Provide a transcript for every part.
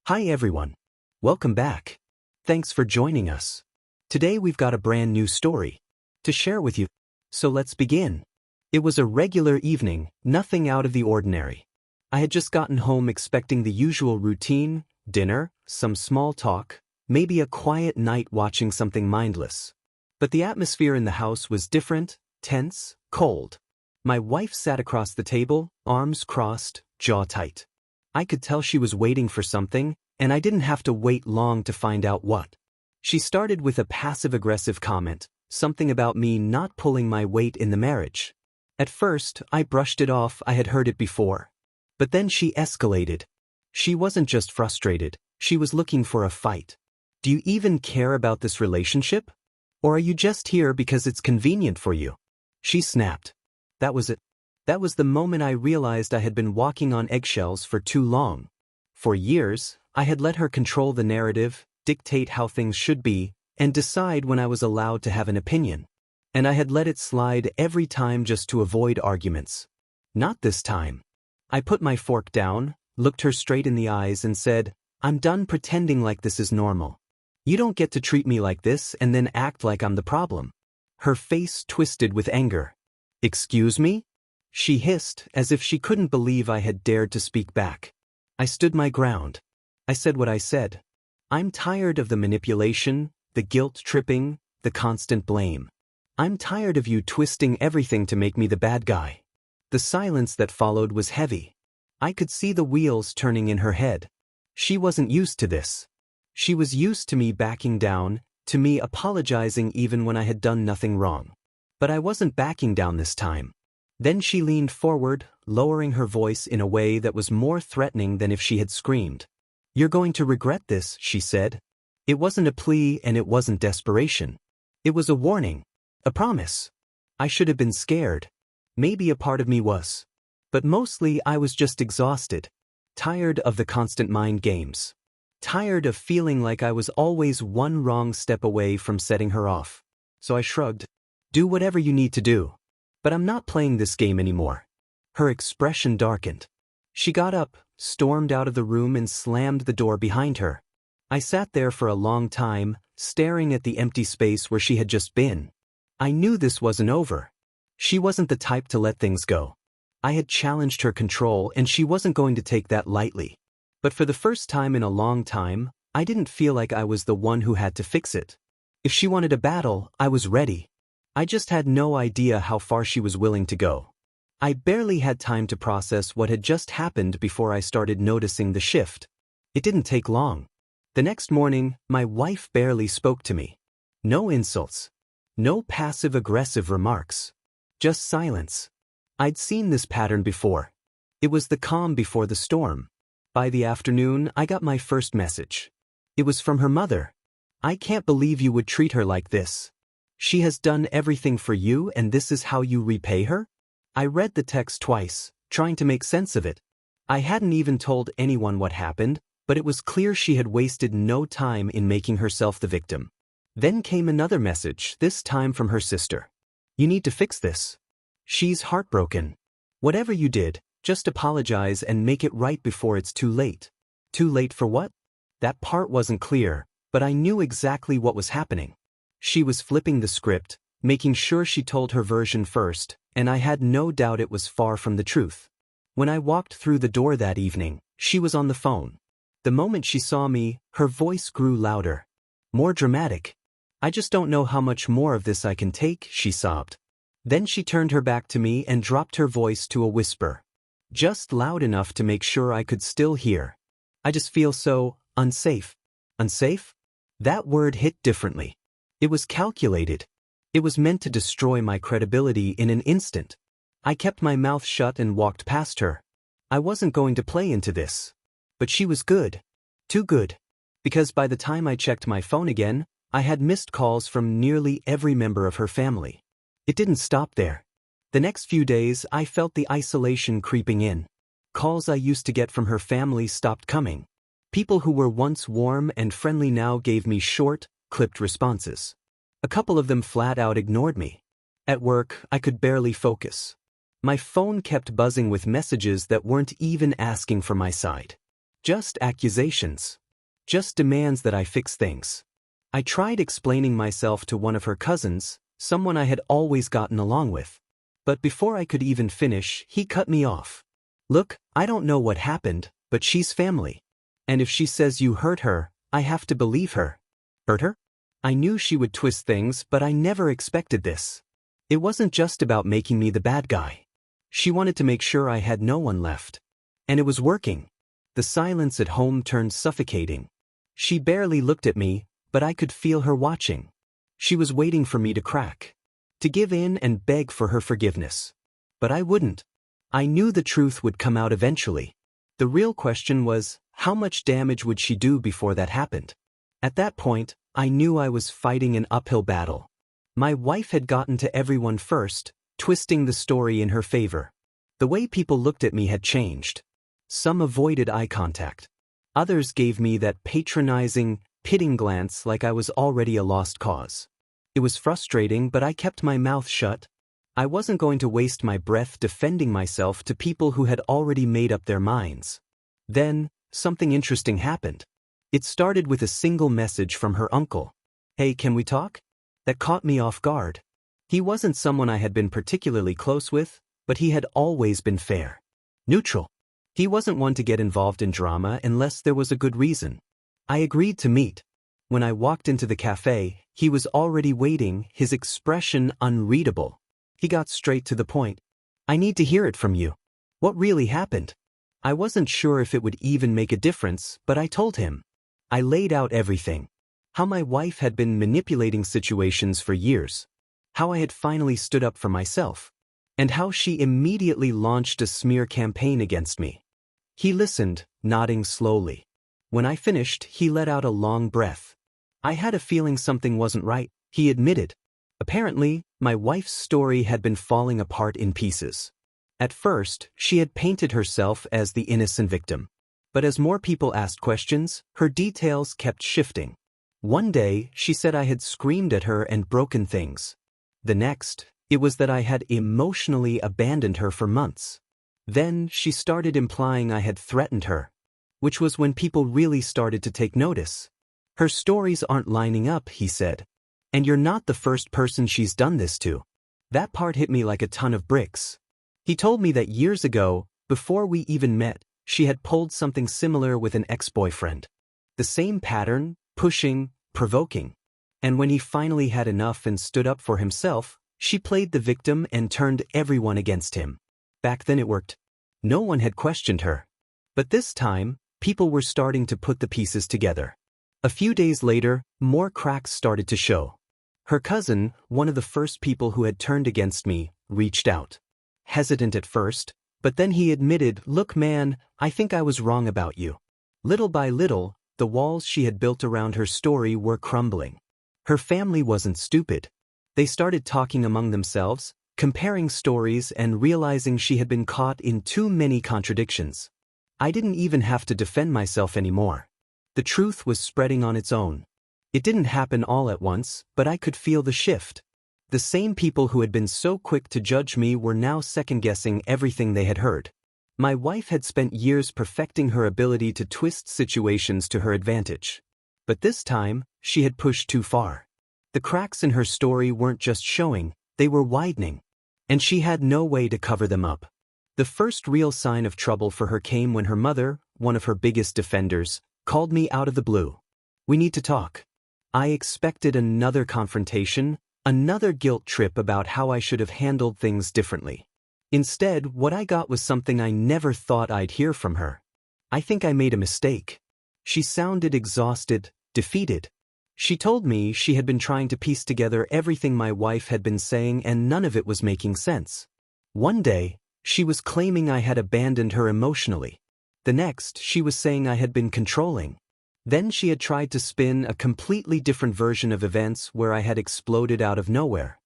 Hi everyone. Welcome back. Thanks for joining us. Today we've got a brand new story to share with you. So let's begin. It was a regular evening, nothing out of the ordinary. I had just gotten home expecting the usual routine, dinner, some small talk, maybe a quiet night watching something mindless. But the atmosphere in the house was different, tense, cold. My wife sat across the table, arms crossed, jaw tight. I could tell she was waiting for something, and I didn't have to wait long to find out what. She started with a passive-aggressive comment, something about me not pulling my weight in the marriage. At first, I brushed it off. I had heard it before. But then she escalated. She wasn't just frustrated, she was looking for a fight. Do you even care about this relationship? Or are you just here because it's convenient for you? She snapped. That was it. That was the moment I realized I had been walking on eggshells for too long. For years, I had let her control the narrative, dictate how things should be, and decide when I was allowed to have an opinion. And I had let it slide every time just to avoid arguments. Not this time. I put my fork down, looked her straight in the eyes and said, "I'm done pretending like this is normal. You don't get to treat me like this and then act like I'm the problem." Her face twisted with anger. "Excuse me?" She hissed, as if she couldn't believe I had dared to speak back. I stood my ground. I said what I said. I'm tired of the manipulation, the guilt-tripping, the constant blame. I'm tired of you twisting everything to make me the bad guy. The silence that followed was heavy. I could see the wheels turning in her head. She wasn't used to this. She was used to me backing down, to me apologizing even when I had done nothing wrong. But I wasn't backing down this time. Then she leaned forward, lowering her voice in a way that was more threatening than if she had screamed. "You're going to regret this," she said. It wasn't a plea and it wasn't desperation. It was a warning, a promise. I should have been scared. Maybe a part of me was. But mostly I was just exhausted. Tired of the constant mind games. Tired of feeling like I was always one wrong step away from setting her off. So I shrugged. "Do whatever you need to do. But I'm not playing this game anymore." Her expression darkened. She got up, stormed out of the room and slammed the door behind her. I sat there for a long time, staring at the empty space where she had just been. I knew this wasn't over. She wasn't the type to let things go. I had challenged her control and she wasn't going to take that lightly. But for the first time in a long time, I didn't feel like I was the one who had to fix it. If she wanted a battle, I was ready. I just had no idea how far she was willing to go. I barely had time to process what had just happened before I started noticing the shift. It didn't take long. The next morning, my wife barely spoke to me. No insults. No passive-aggressive remarks. Just silence. I'd seen this pattern before. It was the calm before the storm. By the afternoon, I got my first message. It was from her mother. "I can't believe you would treat her like this. She has done everything for you and this is how you repay her?" I read the text twice, trying to make sense of it. I hadn't even told anyone what happened, but it was clear she had wasted no time in making herself the victim. Then came another message, this time from her sister. "You need to fix this. She's heartbroken. Whatever you did, just apologize and make it right before it's too late." Too late for what? That part wasn't clear, but I knew exactly what was happening. She was flipping the script, making sure she told her version first, and I had no doubt it was far from the truth. When I walked through the door that evening, she was on the phone. The moment she saw me, her voice grew louder. More dramatic. "I just don't know how much more of this I can take," she sobbed. Then she turned her back to me and dropped her voice to a whisper. Just loud enough to make sure I could still hear. "I just feel so unsafe." Unsafe? That word hit differently. It was calculated. It was meant to destroy my credibility in an instant. I kept my mouth shut and walked past her. I wasn't going to play into this. But she was good. Too good. Because by the time I checked my phone again, I had missed calls from nearly every member of her family. It didn't stop there. The next few days, I felt the isolation creeping in. Calls I used to get from her family stopped coming. People who were once warm and friendly now gave me short, clipped responses. A couple of them flat out ignored me. At work, I could barely focus. My phone kept buzzing with messages that weren't even asking for my side. Just accusations. Just demands that I fix things. I tried explaining myself to one of her cousins, someone I had always gotten along with. But before I could even finish, he cut me off. Look, I don't know what happened, but she's family. And if she says you hurt her, I have to believe her. Hurt her? I knew she would twist things, but I never expected this. It wasn't just about making me the bad guy. She wanted to make sure I had no one left. And it was working. The silence at home turned suffocating. She barely looked at me, but I could feel her watching. She was waiting for me to crack. To give in and beg for her forgiveness. But I wouldn't. I knew the truth would come out eventually. The real question was, how much damage would she do before that happened? At that point, I knew I was fighting an uphill battle. My wife had gotten to everyone first, twisting the story in her favor. The way people looked at me had changed. Some avoided eye contact. Others gave me that patronizing, pitting glance like I was already a lost cause. It was frustrating, but I kept my mouth shut. I wasn't going to waste my breath defending myself to people who had already made up their minds. Then, something interesting happened. It started with a single message from her uncle. "Hey, can we talk?" That caught me off guard. He wasn't someone I had been particularly close with, but he had always been fair. Neutral. He wasn't one to get involved in drama unless there was a good reason. I agreed to meet. When I walked into the cafe, he was already waiting, his expression unreadable. He got straight to the point. "I need to hear it from you. What really happened?" I wasn't sure if it would even make a difference, but I told him. I laid out everything. How my wife had been manipulating situations for years. How I had finally stood up for myself. And how she immediately launched a smear campaign against me. He listened, nodding slowly. When I finished, he let out a long breath. I had a feeling something wasn't right, he admitted. Apparently, my wife's story had been falling apart in pieces. At first, she had painted herself as the innocent victim. But as more people asked questions, her details kept shifting. One day, she said I had screamed at her and broken things. The next, it was that I had emotionally abandoned her for months. Then, she started implying I had threatened her. Which was when people really started to take notice. Her stories aren't lining up, he said. And you're not the first person she's done this to. That part hit me like a ton of bricks. He told me that years ago, before we even met, she had pulled something similar with an ex-boyfriend. The same pattern, pushing, provoking. And when he finally had enough and stood up for himself, she played the victim and turned everyone against him. Back then it worked. No one had questioned her. But this time, people were starting to put the pieces together. A few days later, more cracks started to show. Her cousin, one of the first people who had turned against me, reached out. Hesitant at first, but then he admitted, "Look man, I think I was wrong about you." Little by little, the walls she had built around her story were crumbling. Her family wasn't stupid. They started talking among themselves, comparing stories and realizing she had been caught in too many contradictions. I didn't even have to defend myself anymore. The truth was spreading on its own. It didn't happen all at once, but I could feel the shift. The same people who had been so quick to judge me were now second-guessing everything they had heard. My wife had spent years perfecting her ability to twist situations to her advantage. But this time, she had pushed too far. The cracks in her story weren't just showing, they were widening. And she had no way to cover them up. The first real sign of trouble for her came when her mother, one of her biggest defenders, called me out of the blue. "We need to talk." I expected another confrontation, another guilt trip about how I should have handled things differently. Instead, what I got was something I never thought I'd hear from her. "I think I made a mistake." She sounded exhausted, defeated. She told me she had been trying to piece together everything my wife had been saying and none of it was making sense. One day, she was claiming I had abandoned her emotionally. The next, she was saying I had been controlling. Then she had tried to spin a completely different version of events where I had exploded out of nowhere.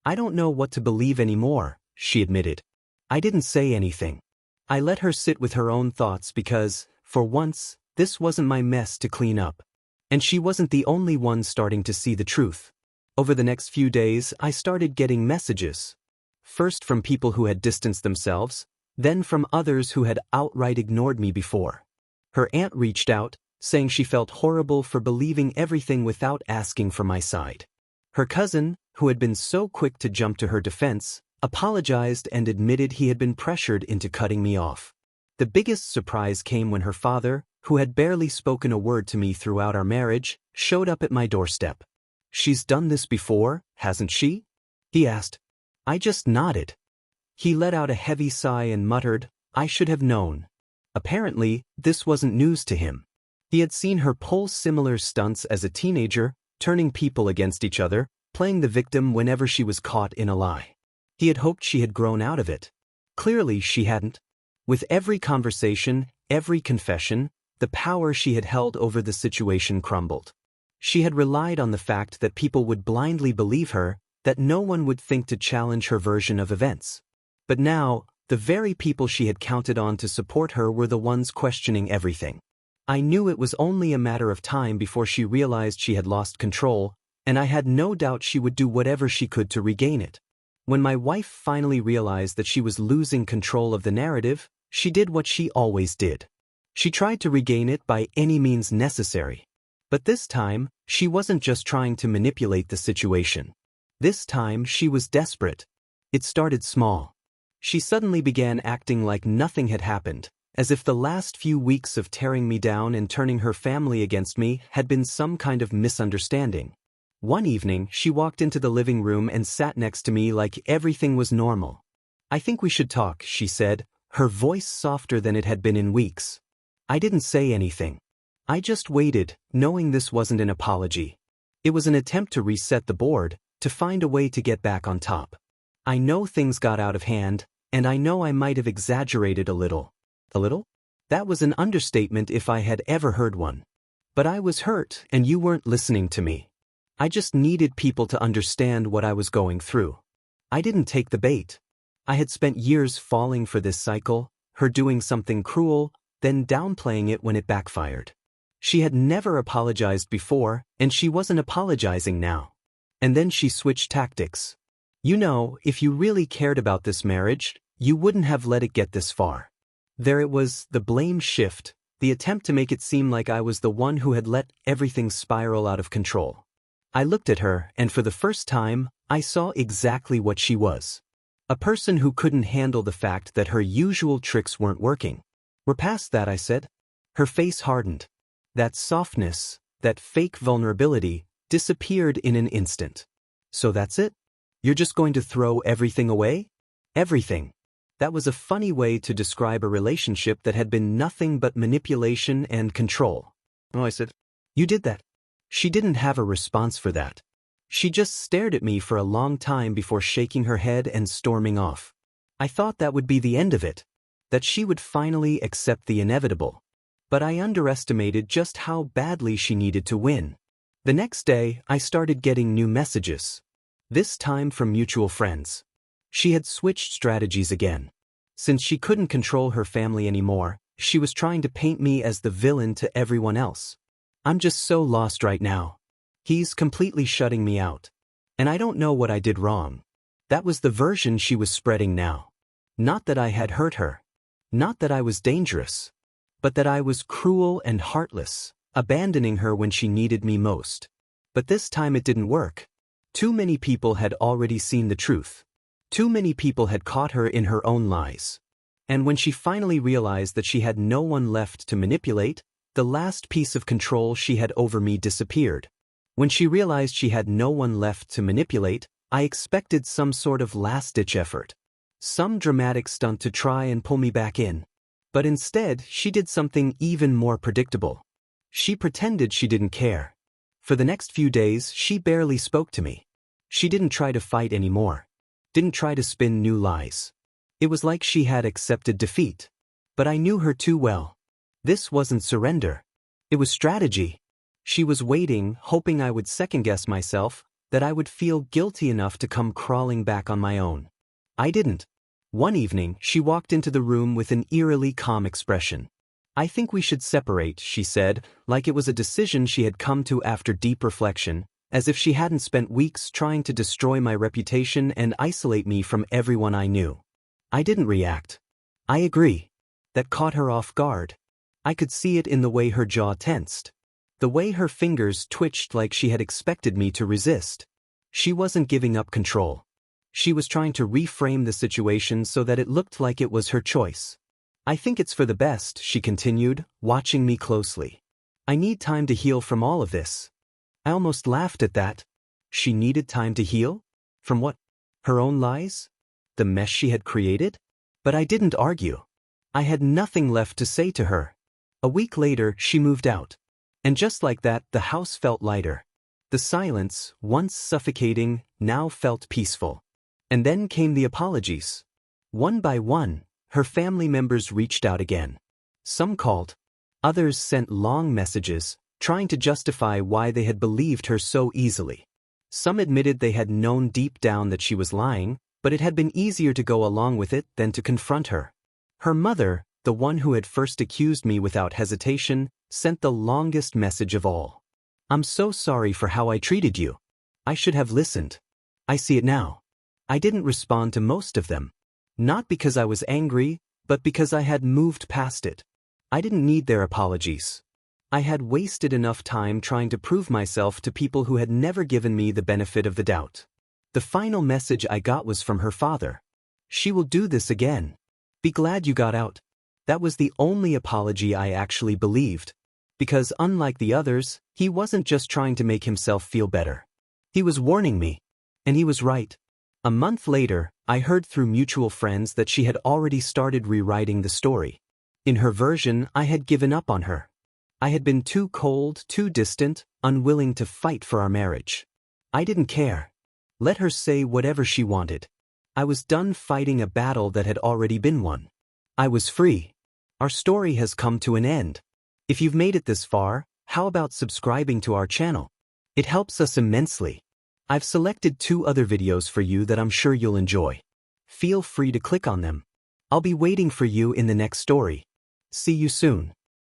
"I don't know what to believe anymore," she admitted. I didn't say anything. I let her sit with her own thoughts because, for once, this wasn't my mess to clean up. And she wasn't the only one starting to see the truth. Over the next few days, I started getting messages. First from people who had distanced themselves, then from others who had outright ignored me before. Her aunt reached out, saying she felt horrible for believing everything without asking for my side. Her cousin, who had been so quick to jump to her defense, apologized and admitted he had been pressured into cutting me off. The biggest surprise came when her father, who had barely spoken a word to me throughout our marriage, showed up at my doorstep. "She's done this before, hasn't she?" he asked. I just nodded. He let out a heavy sigh and muttered, "I should have known." Apparently, this wasn't news to him. He had seen her pull similar stunts as a teenager, turning people against each other, playing the victim whenever she was caught in a lie. He had hoped she had grown out of it. Clearly, she hadn't. With every conversation, every confession, the power she had held over the situation crumbled. She had relied on the fact that people would blindly believe her, that no one would think to challenge her version of events. But now, the very people she had counted on to support her were the ones questioning everything. I knew it was only a matter of time before she realized she had lost control, and I had no doubt she would do whatever she could to regain it. When my wife finally realized that she was losing control of the narrative, she did what she always did. She tried to regain it by any means necessary. But this time, she wasn't just trying to manipulate the situation. This time, she was desperate. It started small. She suddenly began acting like nothing had happened, as if the last few weeks of tearing me down and turning her family against me had been some kind of misunderstanding. One evening, she walked into the living room and sat next to me like everything was normal. "I think we should talk," she said, her voice softer than it had been in weeks. I didn't say anything. I just waited, knowing this wasn't an apology. It was an attempt to reset the board, to find a way to get back on top. I know things got out of hand, and I know I might have exaggerated a little. A little? That was an understatement if I had ever heard one. But I was hurt, and you weren't listening to me. I just needed people to understand what I was going through. I didn't take the bait. I had spent years falling for this cycle, her doing something cruel, then downplaying it when it backfired. She had never apologized before, and she wasn't apologizing now. And then she switched tactics. "You know, if you really cared about this marriage, you wouldn't have let it get this far." There it was, the blame shift, the attempt to make it seem like I was the one who had let everything spiral out of control. I looked at her, and for the first time, I saw exactly what she was. A person who couldn't handle the fact that her usual tricks weren't working. "We're past that," I said. Her face hardened. That softness, that fake vulnerability, disappeared in an instant. "So that's it? You're just going to throw everything away?" Everything. That was a funny way to describe a relationship that had been nothing but manipulation and control. "Oh," I said. "You did that." She didn't have a response for that. She just stared at me for a long time before shaking her head and storming off. I thought that would be the end of it, that she would finally accept the inevitable. But I underestimated just how badly she needed to win. The next day, I started getting new messages. This time from mutual friends. She had switched strategies again. Since she couldn't control her family anymore, she was trying to paint me as the villain to everyone else. "I'm just so lost right now. He's completely shutting me out. And I don't know what I did wrong." That was the version she was spreading now. Not that I had hurt her. Not that I was dangerous. But that I was cruel and heartless, abandoning her when she needed me most. But this time it didn't work. Too many people had already seen the truth. Too many people had caught her in her own lies. And when she finally realized that she had no one left to manipulate, the last piece of control she had over me disappeared. When she realized she had no one left to manipulate, I expected some sort of last-ditch effort. Some dramatic stunt to try and pull me back in. But instead, she did something even more predictable. She pretended she didn't care. For the next few days, she barely spoke to me. She didn't try to fight anymore. Didn't try to spin new lies. It was like she had accepted defeat. But I knew her too well. This wasn't surrender. It was strategy. She was waiting, hoping I would second-guess myself, that I would feel guilty enough to come crawling back on my own. I didn't. One evening, she walked into the room with an eerily calm expression. "I think we should separate," she said, like it was a decision she had come to after deep reflection, as if she hadn't spent weeks trying to destroy my reputation and isolate me from everyone I knew. I didn't react. I agree. That caught her off guard. I could see it in the way her jaw tensed. The way her fingers twitched like she had expected me to resist. She wasn't giving up control. She was trying to reframe the situation so that it looked like it was her choice. I think it's for the best, she continued, watching me closely. I need time to heal from all of this. I almost laughed at that. She needed time to heal? From what? Her own lies? The mess she had created? But I didn't argue. I had nothing left to say to her. A week later, she moved out. And just like that, the house felt lighter. The silence, once suffocating, now felt peaceful. And then came the apologies. One by one, her family members reached out again. Some called. Others sent long messages, trying to justify why they had believed her so easily. Some admitted they had known deep down that she was lying, but it had been easier to go along with it than to confront her. Her mother, the one who had first accused me without hesitation, sent the longest message of all. I'm so sorry for how I treated you. I should have listened. I see it now. I didn't respond to most of them. Not because I was angry, but because I had moved past it. I didn't need their apologies. I had wasted enough time trying to prove myself to people who had never given me the benefit of the doubt. The final message I got was from her father. She will do this again. Be glad you got out. That was the only apology I actually believed. Because unlike the others, he wasn't just trying to make himself feel better. He was warning me. And he was right. A month later, I heard through mutual friends that she had already started rewriting the story. In her version, I had given up on her. I had been too cold, too distant, unwilling to fight for our marriage. I didn't care. Let her say whatever she wanted. I was done fighting a battle that had already been won. I was free. Our story has come to an end. If you've made it this far, how about subscribing to our channel? It helps us immensely. I've selected 2 other videos for you that I'm sure you'll enjoy. Feel free to click on them. I'll be waiting for you in the next story. See you soon.